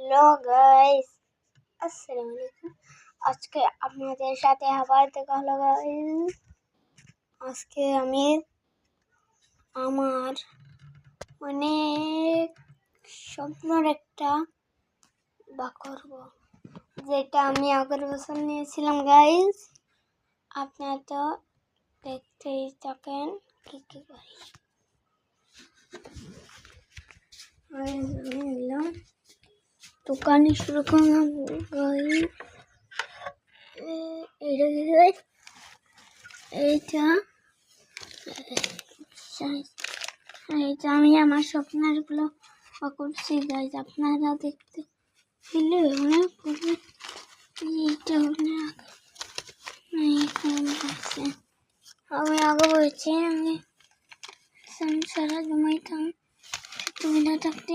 Hello guys, আসসালামু আলাইকুম। আজকে আপনাদের সাথে আবার দেখা হলো গাইস। আজকে আমি আমার অনেক স্বপ্নের একটা বা করব, যেটা আমি আগের বছর নিয়েছিলাম গাইস। আপনারা তো দেখতেই থাকেন কি কি করি। দোকানে শুরু করলাম গাইস। এইটা আমি আমার স্বপ্নের গুলো করছি গাইস, আপনারা দেখতে পেলে অনেক এইটা আমি আগে বলছি আমি সারা জমাইতাম থাকতে